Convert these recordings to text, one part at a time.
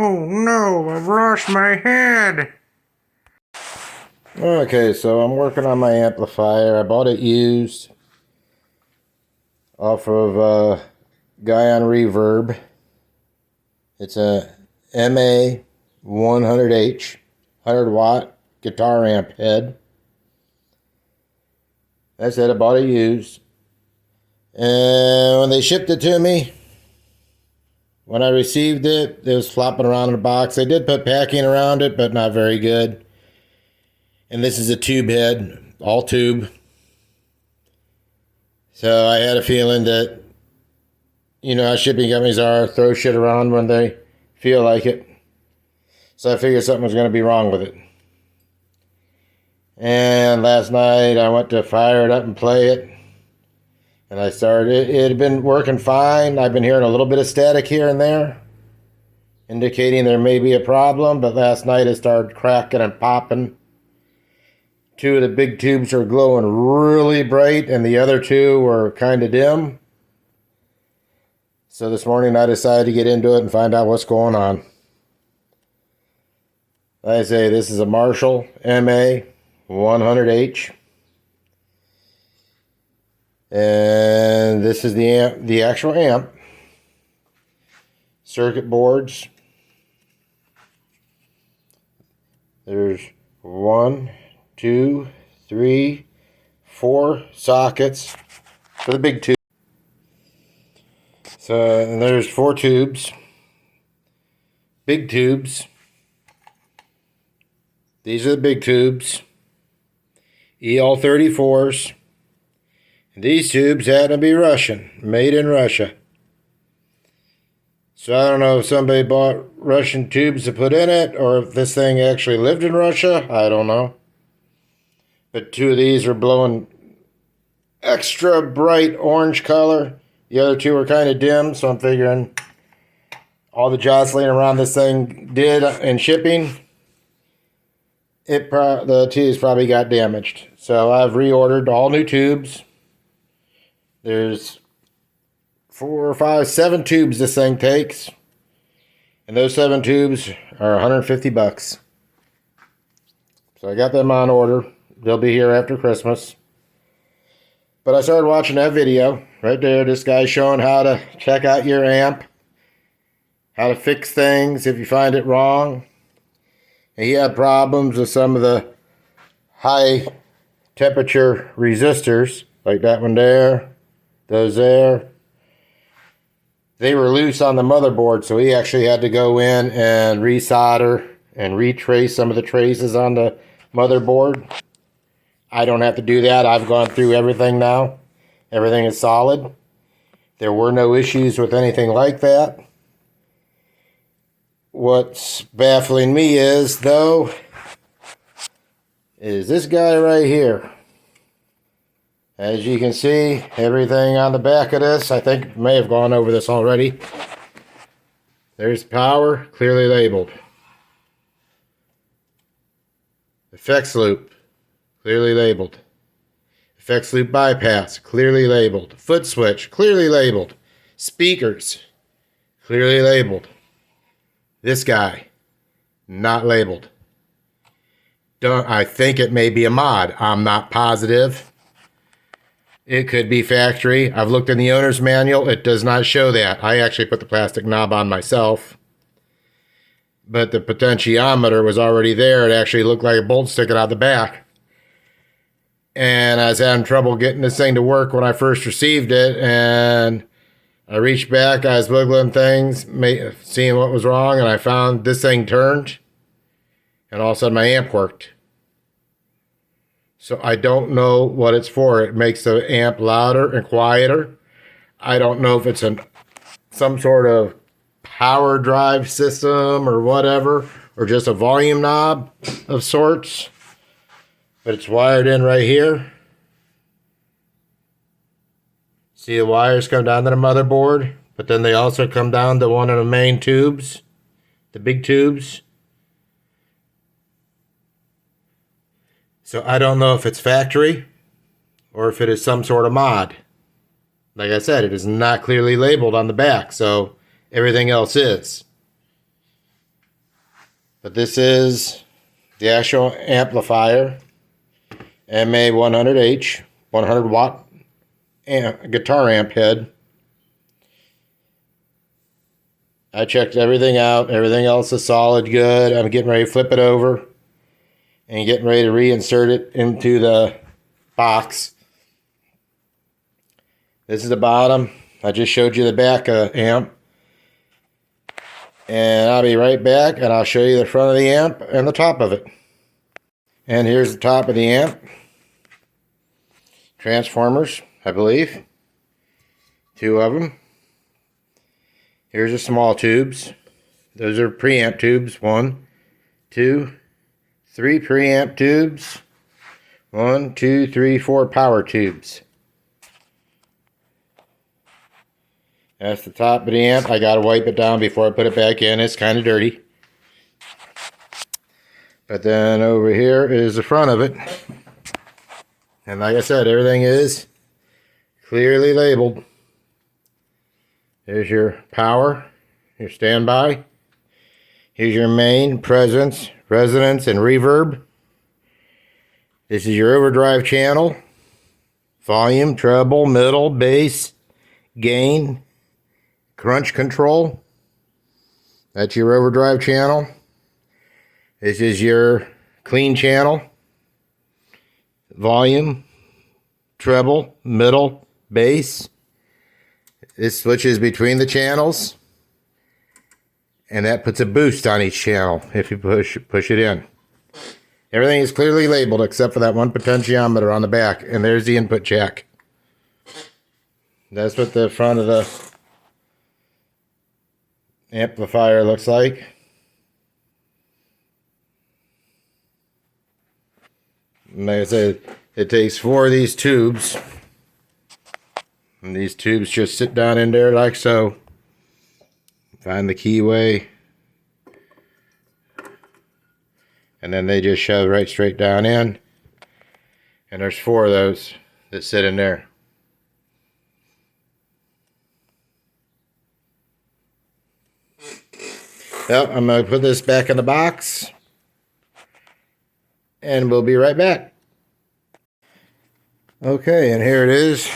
Oh no, I've lost my head. Okay, so I'm working on my amplifier. I bought it used off of Guy on Reverb. It's a MA100-H 100-watt guitar amp head. That's it. I bought it used. And when they shipped it to me, when I received it, it was flopping around in a box. They did put packing around it, but not very good. And this is a tube head, all tube. So I had a feeling that, you know how shipping companies are, throw shit around when they feel like it. So I figured something was going to be wrong with it. And last night I went to fire it up and play it. And I started, it had been working fine. I've been hearing a little bit of static here and there, indicating there may be a problem, but last night it started cracking and popping. Two of the big tubes are glowing really bright, and the other two were kind of dim. So this morning I decided to get into it and find out what's going on. Like I say, this is a Marshall MA100-H. And this is the amp, the actual amp. Circuit boards. There's 1, 2, 3, 4 sockets for the big tube. So and there's 4 tubes. Big tubes. These are the big tubes. EL34s. These tubes had to be Russian, made in Russia. So I don't know if somebody bought Russian tubes to put in it, or if this thing actually lived in Russia. I don't know. But 2 of these are blowing extra bright orange color. The other 2 are kind of dim, so I'm figuring all the jostling around this thing did in shipping, the tubes probably got damaged. So I've reordered all new tubes. There's 4, 5, 7 tubes this thing takes. And those 7 tubes are $150. So I got them on order. They'll be here after Christmas. But I started watching that video right there. This guy's showing how to check out your amp, how to fix things if you find it wrong. And he had problems with some of the high temperature resistors, like that one there. Those there, they were loose on the motherboard, so he actually had to go in and resolder and retrace some of the traces on the motherboard. I don't have to do that. I've gone through everything now. Everything is solid. There were no issues with anything like that. What's baffling me is, though, is this guy right here. As you can see, everything on the back of this, I think may have gone over this already. There's power, clearly labeled. Effects loop, clearly labeled. Effects loop bypass, clearly labeled. Foot switch, clearly labeled. Speakers, clearly labeled. This guy, not labeled. I think it may be a mod. I'm not positive. It could be factory. I've looked in the owner's manual. It does not show that. I actually put the plastic knob on myself. But the potentiometer was already there. It actually looked like a bolt sticking out the back. And I was having trouble getting this thing to work when I first received it. And I reached back. I was wiggling things, seeing what was wrong. And I found this thing turned. And all of a sudden my amp worked. So I don't know what it's for. It makes the amp louder and quieter. I don't know if it's some sort of power drive system or whatever, or just a volume knob of sorts. But it's wired in right here. See the wires come down to the motherboard, but then they also come down to one of the main tubes, the big tubes. So I don't know if it's factory or if it is some sort of mod. Like I said, it is not clearly labeled on the back, so everything else is. But this is the actual amplifier, MA100-H, 100 watt guitar amp head. I checked everything out. Everything else is solid, good. I'm getting ready to flip it over and getting ready to reinsert it into the box. This is the bottom. I just showed you the back amp. And I'll be right back and I'll show you the front of the amp and the top of it. And here's the top of the amp. Transformers, I believe. 2 of them. Here's the small tubes. Those are preamp tubes. 1, 2, 3 preamp tubes. 1, 2, 3, 4 power tubes. That's the top of the amp. I gotta wipe it down before I put it back in. It's kind of dirty. But then over here is the front of it. And like I said, everything is clearly labeled. There's your power, your standby. Here's your main, presence, resonance, and reverb. This is your overdrive channel. Volume, treble, middle, bass, gain, crunch control. That's your overdrive channel. This is your clean channel. Volume, treble, middle, bass. This switches between the channels. And that puts a boost on each channel if you push it in. Everything is clearly labeled except for that one potentiometer on the back. And there's the input jack. That's what the front of the amplifier looks like. And like I said, it takes 4 of these tubes. And these tubes just sit down in there like so. Find the keyway. And then they just shove right straight down in. And there's 4 of those that sit in there. Well, I'm going to put this back in the box. And we'll be right back. Okay, and here it is.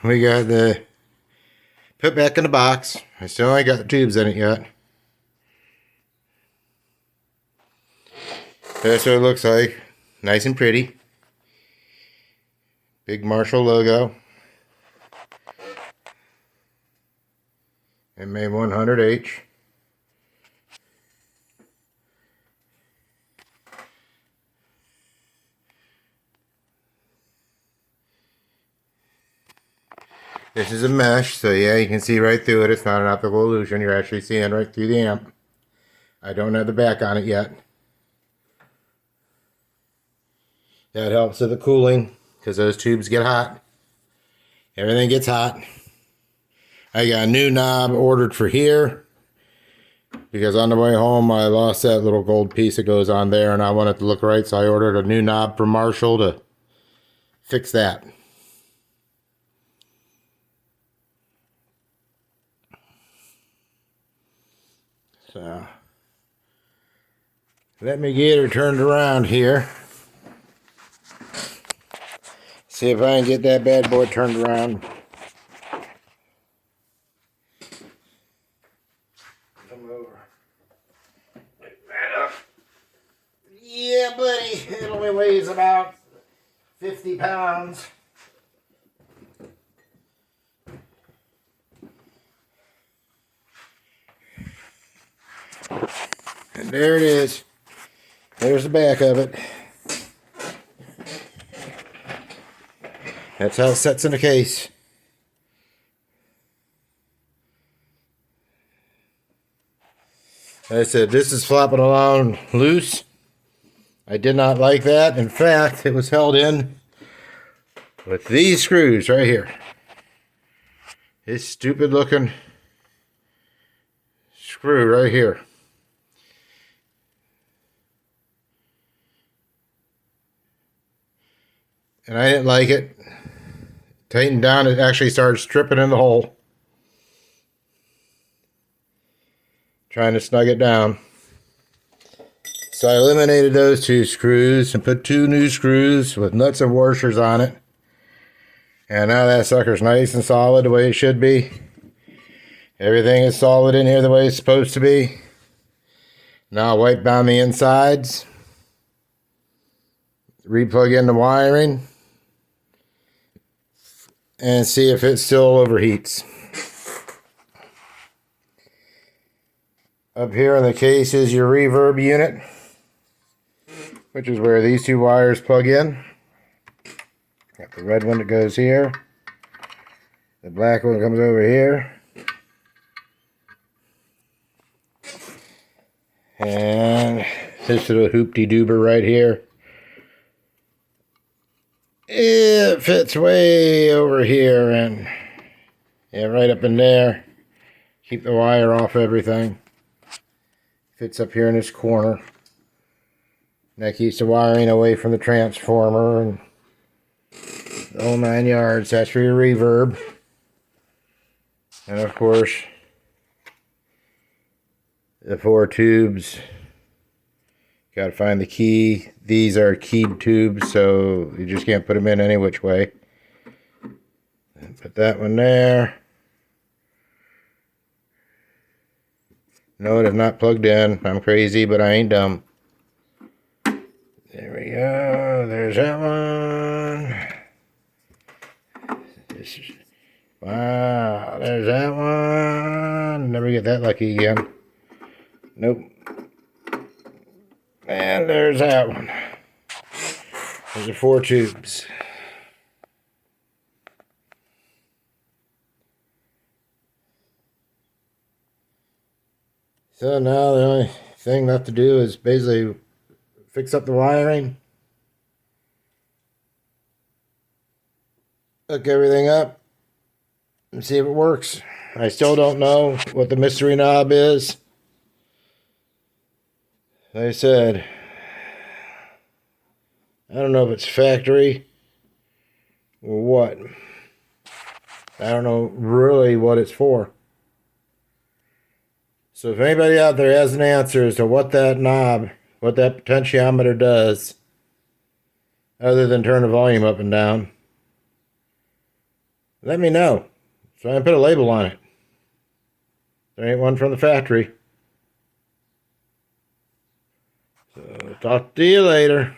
We got the put back in the box. I still ain't got the tubes in it yet. That's what it looks like. Nice and pretty. Big Marshall logo. MA100-H. This is a mesh, so yeah, you can see right through it. It's not an optical illusion. You're actually seeing right through the amp. I don't have the back on it yet. That helps with the cooling, because those tubes get hot. Everything gets hot. I got a new knob ordered for here, because on the way home I lost that little gold piece that goes on there, and I want it to look right, so I ordered a new knob from Marshall to fix that. So, let me get her turned around here. See if I can get that bad boy turned around. Come over. Pick that up. Yeah, buddy. It only weighs about 50 pounds. And there it is. There's the back of it. That's how it sets in the case. Like I said, this is flopping around loose. I did not like that. In fact, it was held in with these screws right here. This stupid looking screw right here. And I didn't like it. Tightened down, it actually started stripping in the hole. Trying to snug it down. So I eliminated those 2 screws and put 2 new screws with nuts and washers on it. And now that sucker's nice and solid the way it should be. Everything is solid in here the way it's supposed to be. Now I'll wipe down the insides. Replug in the wiring. And see if it still overheats. Up here in the case is your reverb unit, which is where these 2 wires plug in. Got the red one that goes here. The black one comes over here. And this little hoopty-doober right here. It fits way over here and yeah, right up in there. Keep the wire off everything. Fits up here in this corner. That keeps the wiring away from the transformer and the whole 9 yards. That's for your reverb. And of course, the 4 tubes. Got to find the key. These are keyed tubes, so you just can't put them in any which way. And put that one there. No, it is not plugged in. I'm crazy, but I ain't dumb. There we go. There's that one. Wow, there's that one. Never get that lucky again. Nope. And there's that one. Those are 4 tubes. So now the only thing left to do is basically fix up the wiring, hook everything up, and see if it works. I still don't know what the mystery knob is. Like I said, I don't know if it's factory or what. I don't know really what it's for. So if anybody out there has an answer as to what that knob, what that potentiometer does, other than turn the volume up and down, let me know. So I can put a label on it. There ain't one from the factory. So talk to you later.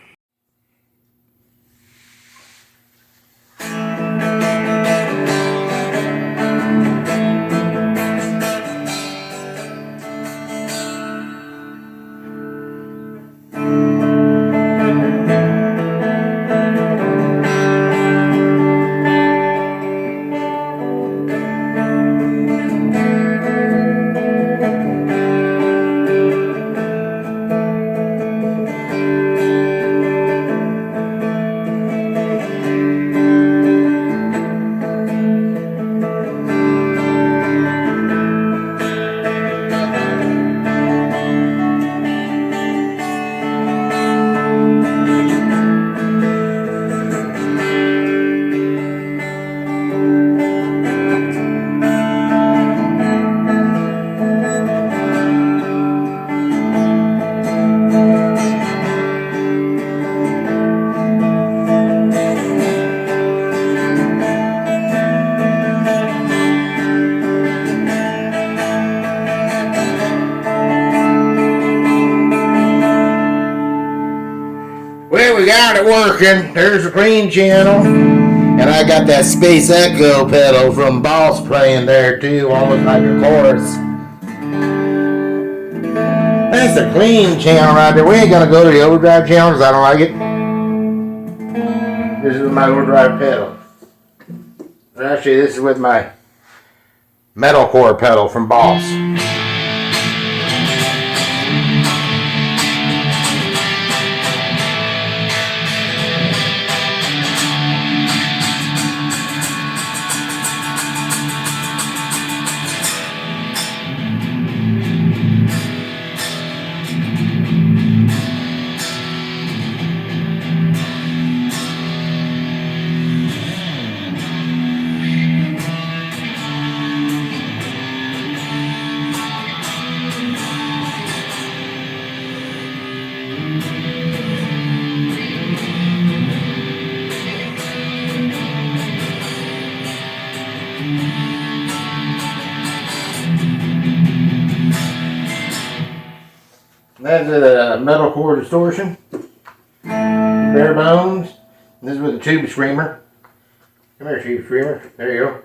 Well, we got it working. There's the clean channel. And I got that Space Echo pedal from Boss playing there too, almost like a chorus. That's the clean channel right there. We ain't gonna go to the overdrive channel because I don't like it. This is with my overdrive pedal. Actually, this is with my metalcore pedal from Boss. That's a metal core distortion. Bare bones. This is with a tube screamer. Come here, tube screamer. There you go.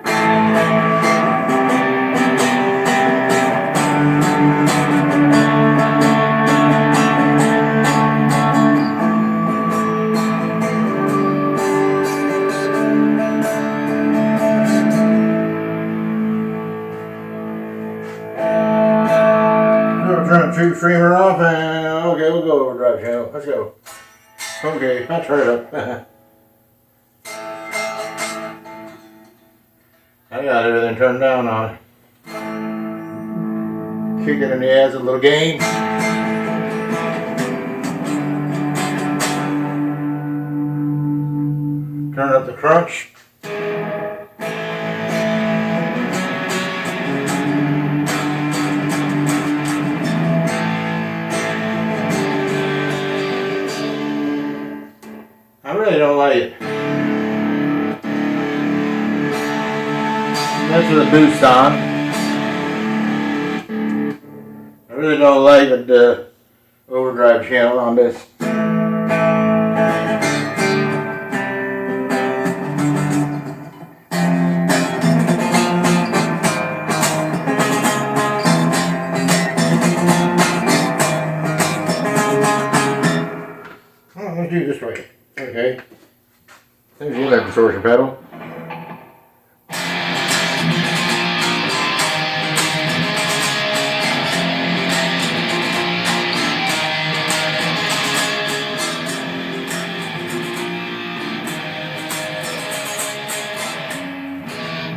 Turn the tube streamer off and okay, we'll go overdrive channel. Let's go. Okay, I'll turn it up. I got everything turned down on it. Kick it in the ass, a little gain. Turn up the crunch. I really don't like it. That's with a boost on. I really don't like the overdrive channel on this. Oh, let's do this right. Okay. There's the other distortion pedal.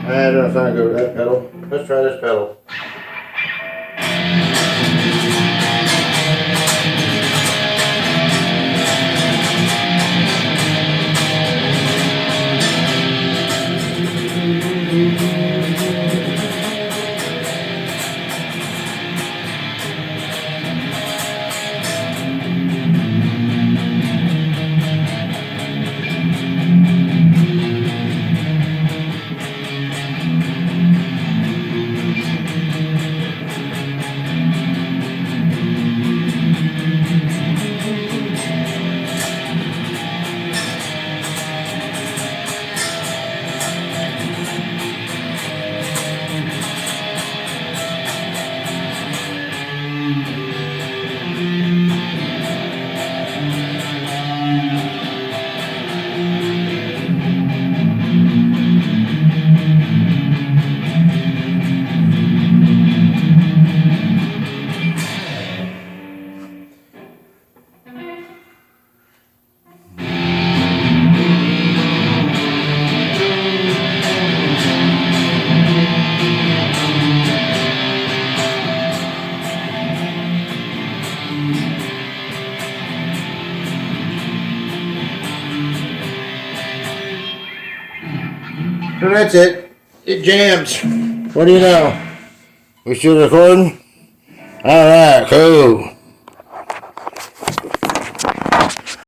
I don't know if I go with that pedal. Let's try this pedal. So that's it. It jams. What do you know? We still recording? Alright, cool.